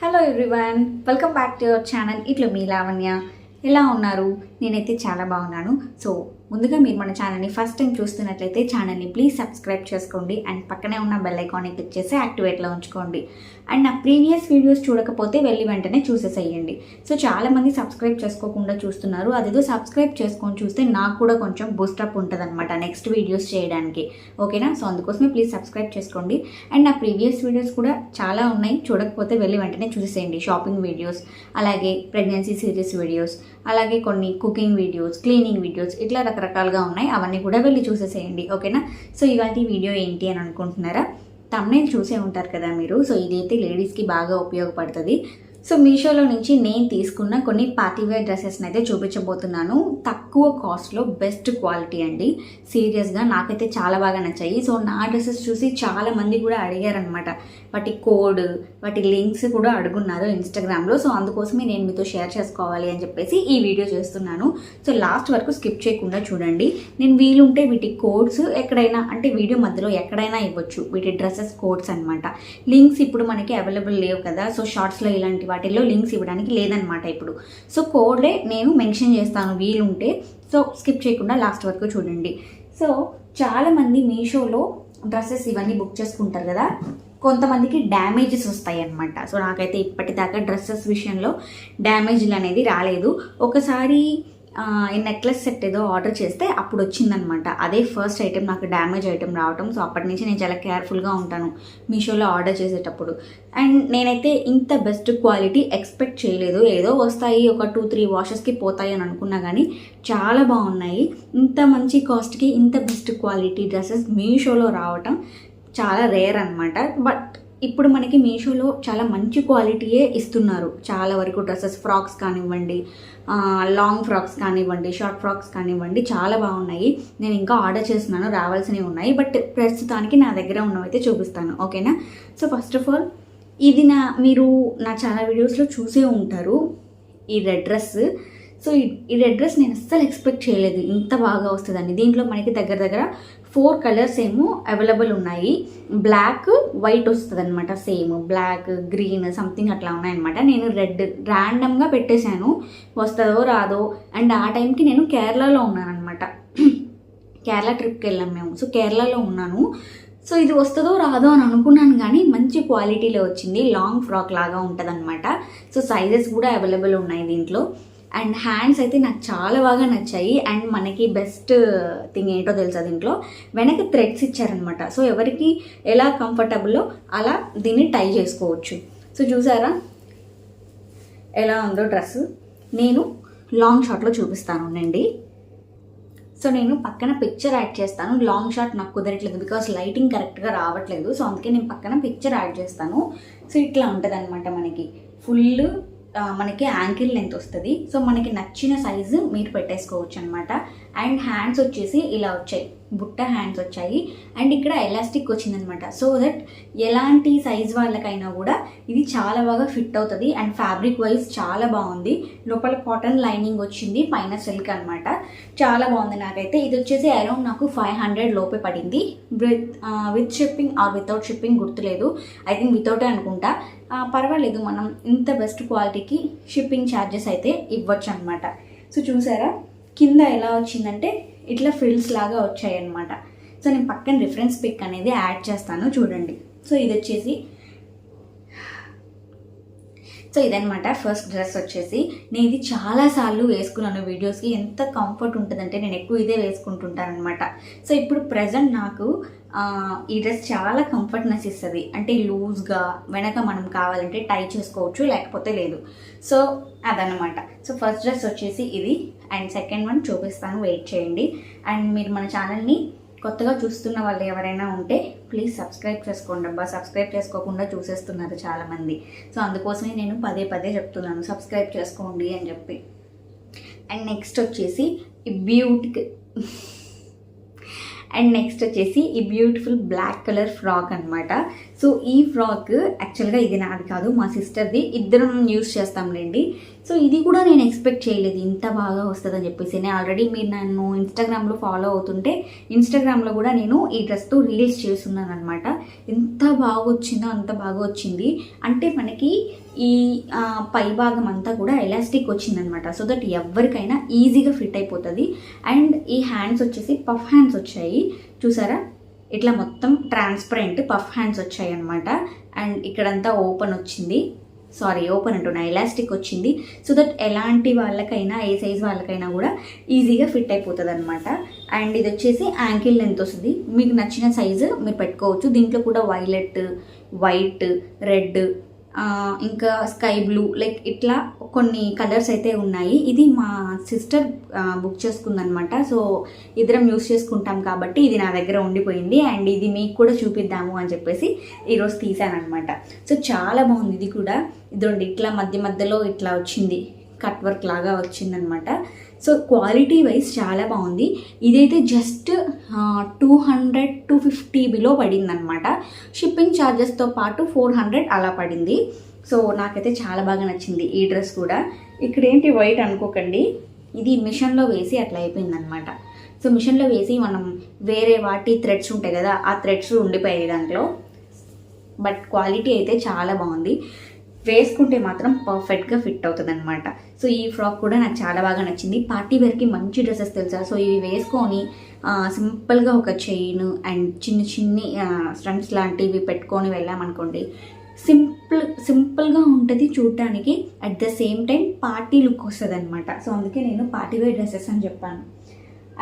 Hello everyone, welcome back to your channel. ఇట్లా మీ లావణ్య. ఎలా ఉన్నారు? నేనైతే చాలా బాగున్నాను. సో ముందుగా మీరు మన ఛానల్ని ఫస్ట్ టైం చూస్తున్నట్లయితే ఛానల్ని ప్లీజ్ సబ్స్క్రైబ్ చేసుకోండి అండ్ పక్కనే ఉన్న బెల్ ఐకాన్ని క్లిక్ చేసి యాక్టివేట్లో ఉంచుకోండి. అండ్ నా ప్రీవియస్ వీడియోస్ చూడకపోతే వెళ్ళి వెంటనే చూసేసేయండి. సో చాలామంది సబ్స్క్రైబ్ చేసుకోకుండా చూస్తున్నారు. అదేదో సబ్స్క్రైబ్ చేసుకొని చూస్తే నాకు కూడా కొంచెం బూస్టప్ ఉంటుంది అనమాట నెక్స్ట్ వీడియోస్ చేయడానికి. ఓకేనా? సో అందుకోసమే ప్లీజ్ సబ్స్క్రైబ్ చేసుకోండి. అండ్ నా ప్రీవియస్ వీడియోస్ కూడా చాలా ఉన్నాయి, చూడకపోతే వెళ్ళి వెంటనే చూసేసేయండి. షాపింగ్ వీడియోస్, అలాగే ప్రెగ్నెన్సీ సిరీస్ వీడియోస్, అలాగే కొన్ని కుకింగ్ వీడియోస్, క్లీనింగ్ వీడియోస్, ఇట్లా రకరకాలుగా ఉన్నాయి. అవన్నీ కూడా వెళ్ళి చూసేసేయండి. ఓకేనా? సో ఇవాళ వీడియో ఏంటి అని అనుకుంటున్నారా? తమ్నైల్ చూసే ఉంటారు కదా మీరు. సో ఇదైతే లేడీస్కి బాగా ఉపయోగపడుతుంది. సో మీషోలో నుంచి నేను తీసుకున్న కొన్ని పార్టీవేర్ డ్రెస్సెస్ని అయితే చూపించబోతున్నాను. తక్కువ కాస్ట్లో బెస్ట్ క్వాలిటీ అండి. సీరియస్గా నాకైతే చాలా బాగా నచ్చాయి. సో నా డ్రెస్సెస్ చూసి చాలామంది కూడా అడిగారనమాట. వాటి కోడ్, వాటి లింక్స్ కూడా అడుగున్నారు ఇన్స్టాగ్రామ్లో. సో అందుకోసమే నేను మీతో షేర్ చేసుకోవాలి అని చెప్పేసి ఈ వీడియో చేస్తున్నాను. సో లాస్ట్ వరకు స్కిప్ చేయకుండా చూడండి. నేను వీలుంటే వీటి కోడ్స్ ఎక్కడైనా, అంటే వీడియో మధ్యలో ఎక్కడైనా ఇవ్వచ్చు, వీటి డ్రెస్సెస్ కోడ్స్ అనమాట. లింక్స్ ఇప్పుడు మనకి అవైలబుల్ లేవు కదా. సో షార్ట్స్లో ఇలాంటి వాటిల్లో లింక్స్ ఇవ్వడానికి లేదనమాట ఇప్పుడు. సో కోడ్లే నేను మెన్షన్ చేస్తాను వీలుంటే. సో స్కిప్ చేయకుండా లాస్ట్ వరకు చూడండి. సో చాలామంది మీషోలో డ్రెస్సెస్ ఇవన్నీ బుక్ చేసుకుంటారు కదా, కొంతమందికి డ్యామేజెస్ వస్తాయి అనమాట. సో నాకైతే ఇప్పటిదాకా డ్రెస్సెస్ విషయంలో డ్యామేజ్లు అనేది రాలేదు. ఒకసారి ఈ నెక్లెస్ సెట్ ఏదో ఆర్డర్ చేస్తే అప్పుడు వచ్చిందనమాట. అదే ఫస్ట్ ఐటెం నాకు డ్యామేజ్ ఐటెం రావటం. సో అప్పటి నుంచి నేను చాలా కేర్ఫుల్గా ఉంటాను మీషోలో ఆర్డర్ చేసేటప్పుడు. అండ్ నేనైతే ఇంత బెస్ట్ క్వాలిటీ ఎక్స్పెక్ట్ చేయలేదు. ఏదో వస్తాయి, ఒక 2-3 వాషెస్కి పోతాయి అని అనుకున్నా, కానీ చాలా బాగున్నాయి. ఇంత మంచి కాస్ట్కి ఇంత బెస్ట్ క్వాలిటీ డ్రెస్సెస్ మీషోలో రావటం చాలా రేర్ అనమాట. బట్ ఇప్పుడు మనకి మీషోలో చాలా మంచి క్వాలిటీయే ఇస్తున్నారు. చాలా వరకు డ్రెస్సెస్, ఫ్రాక్స్ కానివ్వండి, లాంగ్ ఫ్రాక్స్ కానివ్వండి, షార్ట్ ఫ్రాక్స్ కానివ్వండి, చాలా బాగున్నాయి. నేను ఇంకా ఆర్డర్ చేస్తున్నాను, రావాల్సినవి ఉన్నాయి. బట్ ప్రస్తుతానికి నా దగ్గర ఉన్నవైతే చూపిస్తాను. ఓకేనా? సో ఫస్ట్ ఆఫ్ ఆల్ ఇది మీరు నా చాలా వీడియోస్లో చూసే ఉంటారు ఈ రెడ్ డ్రెస్. సో ఈ రెడ్ డ్రెస్ నేను అస్సలు ఎక్స్పెక్ట్ చేయలేదు ఇంత బాగా వస్తుందండి. దీంట్లో మనకి దగ్గర దగ్గర 4 కలర్స్ ఏమో అవైలబుల్ ఉన్నాయి. బ్లాక్, వైట్ వస్తుంది అనమాట. సేమ్ బ్లాక్, గ్రీన్ సంథింగ్ అట్లా ఉన్నాయన్నమాట. నేను రెడ్ ర్యాండమ్గా పెట్టేశాను, వస్తుందో రాదో. అండ్ ఆ టైంకి నేను కేరళలో ఉన్నాను అనమాట. కేరళ ట్రిప్కి వెళ్ళాం మేము. సో కేరళలో ఉన్నాను. సో ఇది వస్తుందో రాదో అని అనుకున్నాను, కానీ మంచి క్వాలిటీలో వచ్చింది. లాంగ్ ఫ్రాక్ లాగా ఉంటుంది అనమాట. సో సైజెస్ కూడా అవైలబుల్ ఉన్నాయి దీంట్లో. అండ్ హ్యాండ్స్ అయితే నాకు చాలా బాగా నచ్చాయి. అండ్ మనకి బెస్ట్ థింగ్ ఏంటో తెలుసా, దీంట్లో వెనక థ్రెడ్స్ ఇచ్చారనమాట. సో ఎవరికి ఎలా కంఫర్టబుల్లో అలా దీన్ని టై చేసుకోవచ్చు. సో చూసారా ఎలా ఉందో డ్రెస్. నేను లాంగ్ షాట్లో చూపిస్తాను అండి. సో నేను పక్కన పిక్చర్ యాడ్ చేస్తాను. లాంగ్ షాట్ నాకు కుదరట్లేదు బికాస్ లైటింగ్ కరెక్ట్గా రావట్లేదు. సో అందుకే నేను పక్కన పిక్చర్ యాడ్ చేస్తాను. సో ఇట్లా ఉంటుంది అనమాట. మనకి ఫుల్ మనకి యాంకిల్ లెంత్ వస్తుంది. సో మనకి నచ్చిన సైజు మీరు పెట్టేసుకోవచ్చు అనమాట. అండ్ హ్యాండ్స్ వచ్చేసి ఇలా వచ్చాయి, బుట్ట హ్యాండ్స్ వచ్చాయి. అండ్ ఇక్కడ ఎలాస్టిక్ వచ్చిందనమాట. సో దట్ ఎలాంటి సైజ్ వాళ్ళకైనా కూడా ఇది చాలా బాగా ఫిట్ అవుతుంది. అండ్ ఫ్యాబ్రిక్ వైజ్ చాలా బాగుంది. లోపల కాటన్ లైనింగ్ వచ్చింది, పైన సిల్క్ అనమాట. చాలా బాగుంది నాకైతే. ఇది వచ్చేసి అరౌండ్ నాకు 500 లోపే పడింది. With shipping or without shipping గుర్తులేదు. ఐ థింక్ వితౌటే అనుకుంటా. పర్వాలేదు, మనం ఇంత బెస్ట్ క్వాలిటీకి షిప్పింగ్ ఛార్జెస్ అయితే ఇవ్వచ్చు అనమాట. సో చూసారా కింద ఎలా వచ్చిందంటే ఇట్లా ఫ్రిల్స్ లాగా వచ్చాయి అనమాట. సో నేను పక్కన రిఫరెన్స్ పిక్ అనేది యాడ్ చేస్తాను, చూడండి. సో ఇది వచ్చేసి, సో ఇదనమాట ఫస్ట్ డ్రెస్ వచ్చేసి. నేను ఇది చాలాసార్లు వేసుకున్నాను వీడియోస్కి. ఎంత కంఫర్ట్ ఉంటుందంటే నేను ఎక్కువ ఇదే వేసుకుంటుంటాను అనమాట. సో ఇప్పుడు ప్రజెంట్ నాకు ఈ డ్రెస్ చాలా కంఫర్ట్నెస్ ఇస్తుంది. అంటే లూజ్గా వెనక మనం కావాలంటే టై చేసుకోవచ్చు, లేకపోతే లేదు. సో అదనమాట. సో ఫస్ట్ డ్రెస్ వచ్చేసి ఇది. అండ్ సెకండ్ వన్ చూపిస్తాను, వెయిట్ చేయండి. అండ్ మీరు మన ఛానల్ని కొత్తగా చూస్తున్న వాళ్ళు ఎవరైనా ఉంటే ప్లీజ్ సబ్స్క్రైబ్ చేసుకోండి అబ్బా. సబ్స్క్రైబ్ చేసుకోకుండా చూసేస్తున్నారు చాలామంది. సో అందుకోసమే నేను పదే పదే చెప్తున్నాను, సబ్స్క్రైబ్ చేసుకోండి అని చెప్పి. అండ్ నెక్స్ట్ వచ్చేసి ఈ బ్యూటిఫుల్ బ్లాక్ కలర్ ఫ్రాక్ అనమాట. సో ఈ ఫ్రాక్ యాక్చువల్గా ఇది నాది కాదు, మా సిస్టర్ది. ఇద్దరం యూస్ చేస్తాంలేండి. సో ఇది కూడా నేను ఎక్స్పెక్ట్ చేయలేదు ఇంత బాగా వస్తుందని చెప్పేసి. నేను ఆల్రెడీ మీరు నన్ను ఇన్స్టాగ్రామ్లో ఫాలో అవుతుంటే ఇన్స్టాగ్రామ్లో కూడా నేను ఈ డ్రెస్తో రీల్స్ చేస్తున్నాను అనమాట. ఎంత బాగా వచ్చిందో అంత బాగా వచ్చింది. అంటే మనకి ఈ పై భాగం అంతా కూడా ఎలాస్టిక్ వచ్చిందనమాట. సో దట్ ఎవరికైనా ఈజీగా ఫిట్ అయిపోతుంది. అండ్ ఈ హ్యాండ్స్ వచ్చేసి పఫ్ హ్యాండ్స్ వచ్చాయి చూసారా, ఇట్లా మొత్తం ట్రాన్స్పరెంట్ పఫ్ హ్యాండ్స్ వచ్చాయి అనమాట. అండ్ ఇక్కడంతా ఓపెన్ వచ్చింది, ఓపెన్ అంటున్నా, ఎలాస్టిక్ వచ్చింది. సో దట్ ఎలాంటి వాళ్ళకైనా, ఏ సైజ్ వాళ్ళకైనా కూడా ఈజీగా ఫిట్ అయిపోతుంది అనమాట. అండ్ ఇది వచ్చేసి యాంకిల్ లెంత్ వస్తుంది, మీకు నచ్చిన సైజు మీరు పెట్టుకోవచ్చు. దీంట్లో కూడా వైలెట్, వైట్, రెడ్, ఇంకా స్కై బ్లూ, లైక్ ఇట్లా కొన్ని కలర్స్ అయితే ఉన్నాయి. ఇది మా సిస్టర్ బుక్ చేసుకుందనమాట. సో ఇద్దరం యూస్ చేసుకుంటాం కాబట్టి ఇది నా దగ్గర ఉండిపోయింది. అండ్ ఇది మీకు కూడా చూపిద్దాము అని చెప్పేసి ఈరోజు తీసాను అనమాట. సో చాలా బాగుంది. ఇది కూడా ఇదండి, ఇట్లా మధ్యలో ఇట్లా వచ్చింది, కట్ వర్క్ లాగా వచ్చిందనమాట. సో క్వాలిటీ వైజ్ చాలా బాగుంది. ఇదైతే జస్ట్ 200-250 బిలో పడిందనమాట. షిప్పింగ్ ఛార్జెస్తో పాటు 400 అలా పడింది. సో నాకైతే చాలా బాగా నచ్చింది ఈ డ్రెస్ కూడా. ఇక్కడ ఏంటి వైట్ అనుకోకండి, ఇది మిషన్లో వేసి అట్లా అయిపోయిందనమాట. సో మిషన్లో వేసి మనం వేరే వాటి థ్రెడ్స్ ఉంటాయి కదా, ఆ థ్రెడ్స్ ఉండిపోయాయి దాంట్లో. బట్ క్వాలిటీ అయితే చాలా బాగుంది, వేసుకుంటే మాత్రం పర్ఫెక్ట్గా ఫిట్ అవుతుంది అనమాట. సో ఈ ఫ్రాక్ కూడా నాకు చాలా బాగా నచ్చింది. పార్టీ వేర్కి మంచి డ్రెస్సెస్ తెలుసా. సో ఇవి వేసుకొని సింపుల్గా ఒక చైన్ అండ్ చిన్ని స్టంట్స్ లాంటివి పెట్టుకొని వెళ్ళామనుకోండి, సింపుల్గా ఉంటుంది చూడటానికి. At the same time party look వస్తుంది అనమాట. సో అందుకే నేను పార్టీ వేర్ డ్రెస్సెస్ అని చెప్పాను.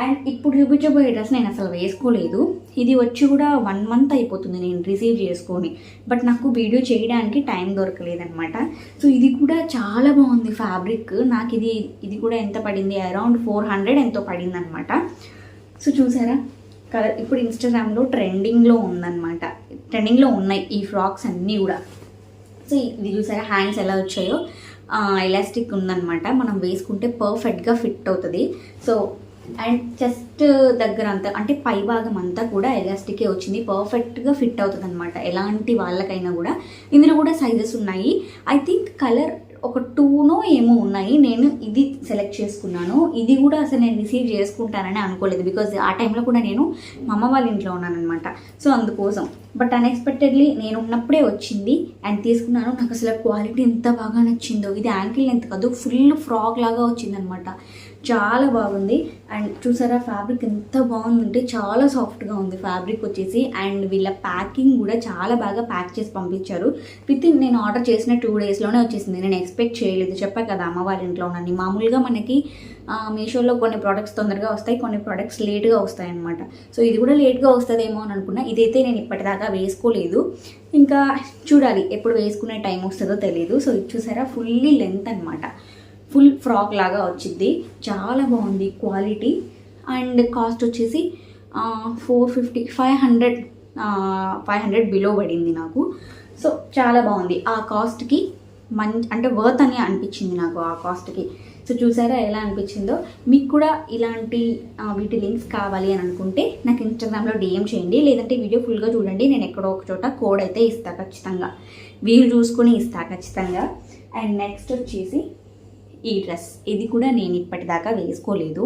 అండ్ ఇప్పుడు చూపించబోయే డ్రెస్ నేను అసలు వేసుకోలేదు. ఇది వచ్చి కూడా 1 మంత్ అయిపోతుంది నేను రిసీవ్ చేసుకొని, బట్ నాకు వీడియో చేయడానికి టైం దొరకలేదనమాట. సో ఇది కూడా చాలా బాగుంది ఫ్యాబ్రిక్. నాకు ఇది కూడా ఎంత పడింది, అరౌండ్ 400 ఎంతో పడింది అనమాట. సో చూసారా కలర్, ఇప్పుడు ఇన్స్టాగ్రామ్లో ట్రెండింగ్లో ఉందన్నమాట, ట్రెండింగ్లో ఉన్నాయి ఈ ఫ్రాక్స్ అన్నీ కూడా. సో ఇది చూసారా హ్యాండ్స్ ఎలా వచ్చాయో, ఎలాస్టిక్ ఉందన్నమాట. మనం వేసుకుంటే పర్ఫెక్ట్గా ఫిట్ అవుతుంది. సో అండ్ చెస్ట్ దగ్గర అంతా అంటే పై భాగం అంతా కూడా ఎలాస్టికే వచ్చింది, పర్ఫెక్ట్గా ఫిట్ అవుతుంది అనమాట ఎలాంటి వాళ్ళకైనా కూడా. ఇందులో కూడా సైజెస్ ఉన్నాయి. ఐ థింక్ కలర్ ఒక 2 ఏమో ఉన్నాయి. నేను ఇది సెలెక్ట్ చేసుకున్నాను. ఇది కూడా అసలు నేను రిసీవ్ చేసుకుంటానని అనుకోలేదు, బికాజ్ ఆ టైంలో కూడా నేను మా అమ్మ వాళ్ళ ఇంట్లో ఉన్నాను అనమాట. సో అందుకోసం, బట్ అన్ఎక్స్పెక్టెడ్లీ నేను ఉన్నప్పుడే వచ్చింది అండ్ తీసుకున్నాను. నాకు అసలు క్వాలిటీ ఎంత బాగా నచ్చిందో. ఇది యాంకిల్ లెంత్ కాదు, ఫుల్ ఫ్రాక్ లాగా వచ్చిందనమాట. చాలా బాగుంది. అండ్ చూసారా ఫ్యాబ్రిక్ ఎంత బాగుందంటే చాలా సాఫ్ట్గా ఉంది ఫ్యాబ్రిక్ వచ్చేసి. అండ్ వీళ్ళ ప్యాకింగ్ కూడా చాలా బాగా ప్యాక్ చేసి పంపించారు. నేను ఆర్డర్ చేసిన 2 డేస్లోనే వచ్చేసింది. నేను ఎక్స్పెక్ట్ చేయలేదు, చెప్పా కదా అమ్మ వాళ్ళ ఇంట్లో ఉన్నాను. మామూలుగా మనకి మీషోలో కొన్ని ప్రోడక్ట్స్ తొందరగా వస్తాయి, కొన్ని ప్రోడక్ట్స్ లేట్గా వస్తాయి అనమాట. సో ఇది కూడా లేట్గా వస్తుందేమో అని అనుకున్నా. ఇదైతే నేను ఇప్పటిదాకా వేసుకోలేదు, ఇంకా చూడాలి ఎప్పుడు వేసుకునే టైం వస్తుందో తెలియదు. సో ఇది చూసారా ఫుల్లీ లెంత్ అనమాట, ఫుల్ ఫ్రాక్ లాగా వచ్చింది. చాలా బాగుంది క్వాలిటీ. అండ్ కాస్ట్ వచ్చేసి 450, 500 బిలో పడింది నాకు. సో చాలా బాగుంది. ఆ కాస్ట్కి అంటే వర్త్ అని అనిపించింది నాకు ఆ కాస్ట్కి. సో చూసారా ఎలా అనిపించిందో. మీకు కూడా ఇలాంటి వీటి లింక్స్ కావాలి అని అనుకుంటే నాకు ఇన్స్టాగ్రామ్లో DM చేయండి, లేదంటే వీడియో ఫుల్గా చూడండి. నేను ఎక్కడో ఒక చోట కోడ్ అయితే ఇస్తాను ఖచ్చితంగా, వీలు చూసుకొని ఇస్తాను ఖచ్చితంగా. అండ్ నెక్స్ట్ వచ్చేసి ఈ డ్రెస్, ఇది కూడా నేను ఇప్పటిదాకా వేసుకోలేదు.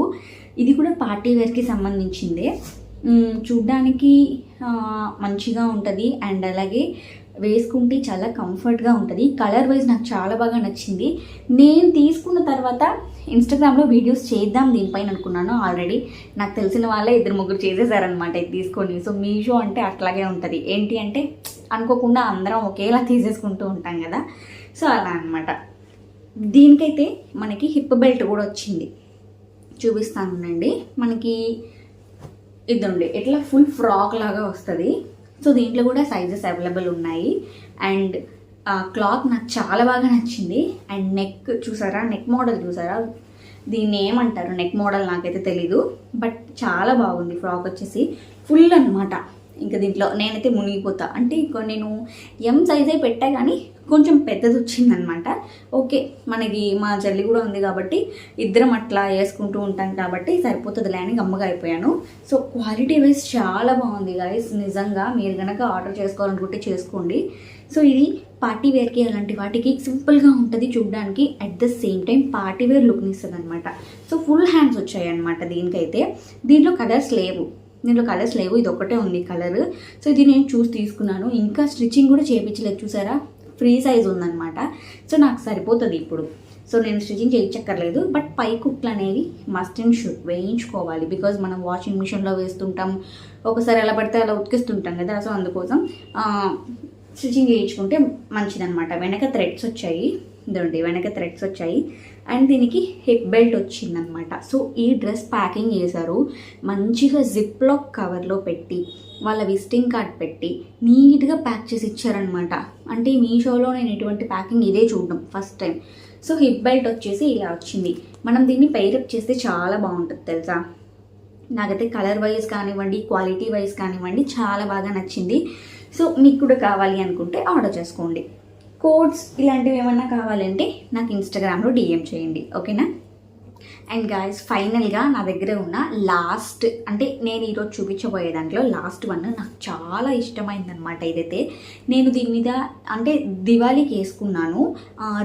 ఇది కూడా పార్టీ వేర్కి సంబంధించిందే. చూడ్డానికి మంచిగా ఉంటుంది అండ్ అలాగే వేసుకుంటే చాలా కంఫర్ట్గా ఉంటుంది. కలర్ వైజ్ నాకు చాలా బాగా నచ్చింది. నేను తీసుకున్న తర్వాత ఇన్స్టాగ్రామ్లో వీడియోస్ చేద్దాం దీనిపైన అనుకున్నాను. ఆల్రెడీ నాకు తెలిసిన వాళ్ళే 2-3 చేసేసారనమాట ఇది తీసుకొని. సో మీషో అంటే అట్లాగే ఉంటుంది, ఏంటి అంటే అనుకోకుండా అందరం ఒకేలా తీసేసుకుంటూ ఉంటాం కదా. సో అలా అనమాట. దీనికైతే మనకి హిప్ బెల్ట్ కూడా వచ్చింది, చూపిస్తానండి. మనకి ఇదండి ఇట్లా ఫుల్ ఫ్రాక్ లాగా వస్తుంది. సో దీంట్లో కూడా సైజెస్ అవైలబుల్ ఉన్నాయి. అండ్ క్లాత్ నాకు చాలా బాగా నచ్చింది. అండ్ నెక్ చూసారా, నెక్ మోడల్ చూసారా, దీన్ని ఏమంటారు నెక్ మోడల్ నాకైతే తెలీదు, బట్ చాలా బాగుంది. ఫ్రాక్ వచ్చేసి ఫుల్ అనమాట. ఇంకా దీంట్లో నేనైతే మునిగిపోతా. అంటే నేను M సైజే పెట్టా కానీ కొంచెం పెద్దది వచ్చిందనమాట. ఓకే, మనకి మా చెల్లి కూడా ఉంది కాబట్టి ఇద్దరం అట్లా వేసుకుంటూ ఉంటాం కాబట్టి సరిపోతుందిలే అని గమ్మగా అయిపోయాను. సో క్వాలిటీ వైజ్ చాలా బాగుంది గైస్, నిజంగా మీరు కనుక ఆర్డర్ చేసుకోవాలనుకుంటే చేసుకోండి. సో ఇది పార్టీ వేర్కి అలాంటి వాటికి సింపుల్గా ఉంటుంది చూడడానికి, at the same time party wear లుక్ని ఇస్తుంది అనమాట. సో ఫుల్ హ్యాండ్స్ వచ్చాయి అనమాట దీనికైతే. దీంట్లో కలర్స్ లేవు, ఇది ఒకటే ఉంది కలర్. సో ఇది నేను చూసి తీసుకున్నాను. ఇంకా స్టిచ్చింగ్ కూడా చేయించలేదు చూసారా, ఫ్రీ సైజ్ ఉందన్నమాట. సో నాకు సరిపోతుంది ఇప్పుడు. సో నేను స్టిచ్చింగ్ చేయించక్కర్లేదు. బట్ పై కుట్లు అనేవి మస్ట్ అండ్ షుడ్ వేయించుకోవాలి. బికాజ్ మనం వాషింగ్ మిషన్లో వేస్తుంటాం, ఒకసారి ఎలా పడితే అలా ఉతికిస్తుంటాం కదా. సో అందుకోసం స్టిచ్చింగ్ చేయించుకుంటే మంచిదన్నమాట. వెనక థ్రెడ్స్ వచ్చాయి, ఇదండి వెనక థ్రెడ్స్ వచ్చాయి. అండ్ దీనికి హిప్ బెల్ట్ వచ్చిందనమాట. సో ఈ డ్రెస్ ప్యాకింగ్ చేశారు, మంచిగా జిప్లాక్ కవర్లో పెట్టి వాళ్ళ విజిటింగ్ కార్డ్ పెట్టి నీట్గా ప్యాక్ చేసి ఇచ్చారనమాట. అంటే మీషోలో నేను ఇటువంటి ప్యాకింగ్ ఇదే చూడడం first time. So hip belt వచ్చేసి ఇలా వచ్చింది. మనం దీన్ని పైరప్ చేస్తే చాలా బాగుంటుంది తెలుసా. నాకైతే కలర్ వైజ్ కానివ్వండి, క్వాలిటీ వైజ్ కానివ్వండి చాలా బాగా నచ్చింది. సో మీకు కూడా కావాలి అనుకుంటే ఆర్డర్ చేసుకోండి. కోడ్స్ ఇలాంటివి ఏమన్నా కావాలంటే నాకు ఇన్స్టాగ్రామ్లో డిఎం చేయండి, ఓకేనా. అండ్ గాయస్ ఫైనల్గా నా దగ్గర ఉన్న లాస్ట్, అంటే నేను ఈరోజు చూపించబోయే దాంట్లో లాస్ట్ వన్ నాకు చాలా ఇష్టమైందనమాట. ఇదైతే నేను దీని మీద అంటే దివాళీకి వేసుకున్నాను,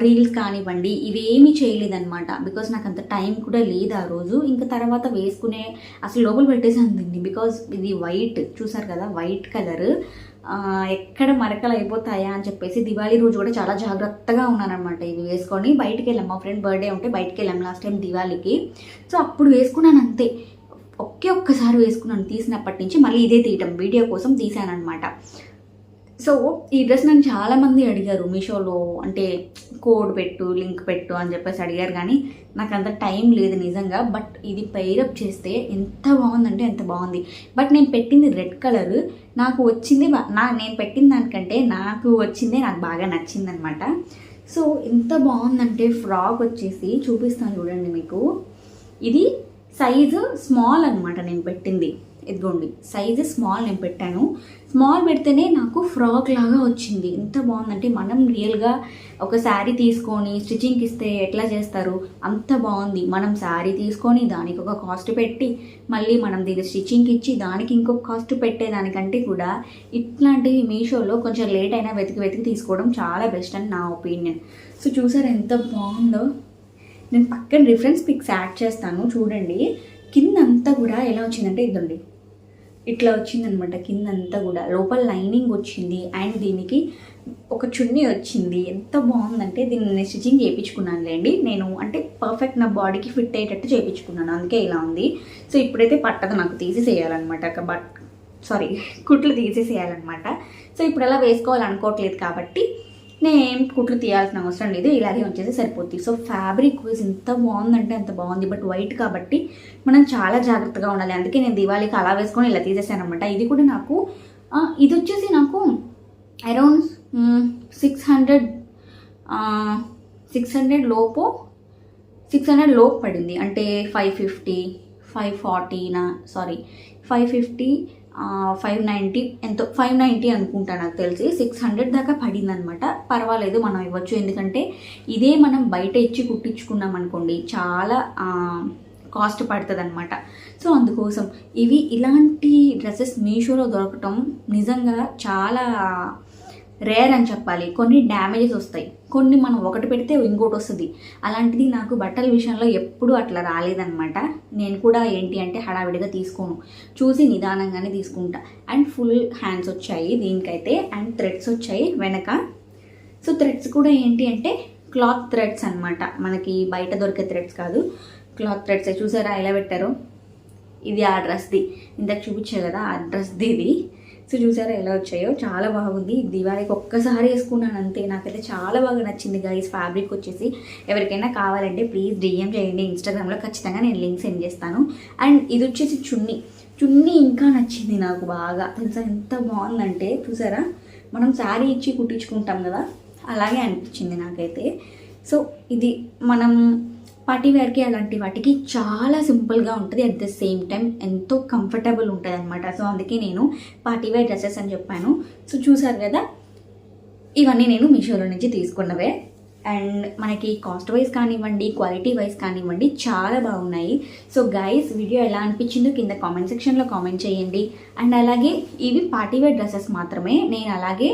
రీల్స్ కానివ్వండి ఇవేమీ చేయలేదన్నమాట. బికాజ్ నాకు అంత టైం కూడా లేదు ఆ రోజు. ఇంకా తర్వాత వేసుకునే అసలు లోపల పెట్టేసాను దీన్ని. బికాజ్ ఇది వైట్, చూసారు కదా వైట్ కలర్, ఎక్కడ మరకలు అయిపోతాయా అని చెప్పేసి దివాళీ రోజు కూడా చాలా జాగ్రత్తగా ఉన్నానమాట. ఇవి వేసుకొని బయటికి వెళ్ళాం, మా ఫ్రెండ్ బర్త్డే ఉంటే బయటికి వెళ్ళాం లాస్ట్ టైం దివాళీకి. సో అప్పుడు వేసుకున్నాను అంతే, ఒక్కసారి వేసుకున్నాను. తీసినప్పటి నుంచి మళ్ళీ ఇదే తీయటం వీడియో కోసం తీసాను అనమాట. సో ఈ డ్రెస్ నన్ను చాలామంది అడిగారు మీషోలో, అంటే కోడ్ పెట్టు లింక్ పెట్టు అని చెప్పేసి అడిగారు, కానీ నాకు అంత టైం లేదు నిజంగా. బట్ ఇది పైరప్ చేస్తే ఎంత బాగుందంటే ఎంత బాగుంది. బట్ నేను పెట్టింది రెడ్ కలర్, నాకు వచ్చింది నేను పెట్టిన దానికంటే నాకు వచ్చిందే నాకు బాగా నచ్చిందనమాట. సో ఎంత బాగుందంటే ఫ్రాక్ వచ్చేసి చూపిస్తాను చూడండి మీకు. ఇది సైజు స్మాల్ అనమాట నేను పెట్టింది, ఇదిగోండి సైజు స్మాల్ నేను పెట్టాను. స్మాల్ పెడితేనే నాకు ఫ్రాక్ లాగా వచ్చింది. ఎంత బాగుందంటే మనం రియల్గా ఒక శారీ తీసుకొని స్టిచ్చింగ్కి ఇస్తే ఎట్లా చేస్తారు అంత బాగుంది. మనం శారీ తీసుకొని దానికి ఒక కాస్ట్ పెట్టి మళ్ళీ మనం దీని స్టిచ్చింగ్కి ఇచ్చి దానికి ఇంకొక కాస్ట్ పెట్టేదానికంటే కూడా ఇట్లాంటివి మీషోలో కొంచెం లేట్ అయినా వెతికి తీసుకోవడం చాలా బెస్ట్ అని నా ఒపీనియన్. సో చూసారు ఎంత బాగుందో. నేను పక్కన రిఫరెన్స్ పిక్స్ యాడ్ చేస్తాను చూడండి. కిందంతా కూడా ఎలా వచ్చిందంటే ఇదండి ఇట్లా వచ్చిందనమాట. కిందంతా కూడా లోపల లైనింగ్ వచ్చింది అండ్ దీనికి ఒక చున్నీ వచ్చింది. ఎంత బాగుందంటే దీన్ని నేను స్టిచ్చింగ్ చేయించుకున్నాను లేండి నేను, అంటే పర్ఫెక్ట్ నా బాడీకి ఫిట్ అయ్యేటట్టు చేయించుకున్నాను, అందుకే ఇలా ఉంది. సో ఇప్పుడైతే పట్టదు, నాకు తీసేసేయాలన్నమాట, కుట్లు తీసేసేయాలన్నమాట. సో ఇప్పుడు అలా వేసుకోవాలనుకోవట్లేదు కాబట్టి నేను కుట్లు తీయాల్సిన అవసరం లేదు, ఇలాగే వచ్చేసి సరిపోద్ది. సో ఫ్యాబ్రిక్ వైజ్ ఎంత బాగుందంటే అంత బాగుంది. బట్ వైట్ కాబట్టి మనం చాలా జాగ్రత్తగా ఉండాలి, అందుకే నేను దివాళీకి అలా వేసుకొని ఇలా తీసేసాను అనమాట. ఇది కూడా నాకు ఇది వచ్చేసి నాకు అరౌండ్ 600 లోపు పడింది. అంటే 550 550 590 ఎంతో 590 అనుకుంటా నాకు తెలిసి. 600 దాకా పడింది అనమాట. పర్వాలేదు మనం ఇవ్వచ్చు, ఎందుకంటే ఇదే మనం బయట ఇచ్చి కుట్టించుకున్నాం అనుకోండి చాలా కాస్ట్ పడుతుంది అనమాట. సో అందుకోసం ఇలాంటి డ్రెస్సెస్ మీషోలో దొరకటం నిజంగా చాలా రేర్ అని చెప్పాలి. కొన్ని డ్యామేజెస్ వస్తాయి, కొన్ని మనం ఒకటి పెడితే ఇంకోటి వస్తుంది. అలాంటిది నాకు బట్టల విషయంలో ఎప్పుడూ అట్లా రాలేదన్నమాట. నేను కూడా ఏంటి అంటే హడావిడిగా తీసుకోను, చూసి నిదానంగానే తీసుకుంటా. అండ్ ఫుల్ హ్యాండ్స్ వచ్చాయి దీనికైతే, అండ్ థ్రెడ్స్ వచ్చాయి వెనక. సో థ్రెడ్స్ కూడా ఏంటి అంటే క్లాత్ థ్రెడ్స్ అనమాట, మనకి బయట దొరికే థ్రెడ్స్ కాదు, క్లాత్ థ్రెడ్స్. చూసారా ఎలా పెట్టారో. ఇది ఆ డ్రెస్ది, ఇందాక చూపించే కదా ఆ డ్రెస్ది ఇది. సో చూసారా ఎలా వచ్చాయో, చాలా బాగుంది. దివాళీకి ఒక్కసారి వేసుకున్నాను అంతే, నాకైతే చాలా బాగా నచ్చింది గైస్. ఫ్యాబ్రిక్ వచ్చేసి ఎవరికైనా కావాలంటే ప్లీజ్ డిఎం చేయండి ఇన్స్టాగ్రామ్లో, ఖచ్చితంగా నేను లింక్ సెండ్ చేస్తాను. అండ్ ఇది వచ్చేసి చున్నీ ఇంకా నచ్చింది నాకు బాగా తెలుసా. ఎంత బాగుందంటే చూసారా, మనం శారీ ఇచ్చి కుట్టించుకుంటాం కదా అలాగే అనిపించింది నాకైతే. సో ఇది మనం పార్టీ వేర్కి అలాంటి వాటికి చాలా సింపుల్గా ఉంటుంది, అట్ ద సేమ్ టైం ఎంతో కంఫర్టబుల్ ఉంటుంది అనమాట. సో అందుకే నేను పార్టీ వేర్ డ్రెస్సెస్ అని చెప్పాను. సో చూసారు కదా, ఇవన్నీ నేను మీషోలో నుంచి తీసుకున్నవే. అండ్ మనకి కాస్ట్ వైజ్ కానివ్వండి, క్వాలిటీ వైజ్ కానివ్వండి చాలా బాగున్నాయి. సో గైస్ వీడియో ఎలా అనిపించిందో కింద కామెంట్ సెక్షన్లో కామెంట్ చేయండి. అండ్ అలాగే ఇవి పార్టీ వేర్ డ్రెస్సెస్ మాత్రమే, నేను అలాగే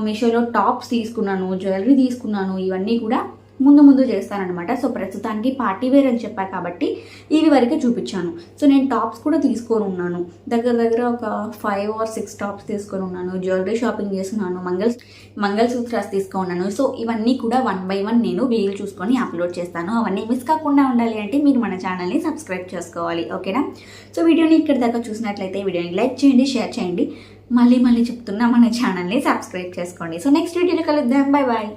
మీషోలో టాప్స్ తీసుకున్నాను, జ్యువెలరీ తీసుకున్నాను, ఇవన్నీ కూడా ముందు చేస్తానన్నమాట. సో ప్రస్తుతానికి పార్టీ వేర్ అని చెప్పా కాబట్టి ఇవి వరకే చూపించాను. సో నేను టాప్స్ కూడా తీసుకొని ఉన్నాను, దగ్గర ఒక 5 or 6 టాప్స్ తీసుకొని ఉన్నాను. జ్యువెలరీ షాపింగ్ చేస్తున్నాను, మంగళసూత్రాస్ తీసుకున్నాను. సో ఇవన్నీ కూడా 1 by 1 నేను వీలు చూసుకొని అప్లోడ్ చేస్తాను. అవన్నీ మిస్ కాకుండా ఉండాలి అంటే మీరు మన ఛానల్ని సబ్స్క్రైబ్ చేసుకోవాలి, ఓకేనా? సో వీడియోని ఇక్కడ దాకా చూసినట్లయితే వీడియోని లైక్ చేయండి, షేర్ చేయండి. మళ్ళీ చెప్తున్నా, మన ఛానల్ని సబ్స్క్రైబ్ చేసుకోండి. సో నెక్స్ట్ వీడియోలో కలుద్దాం. బాయ్.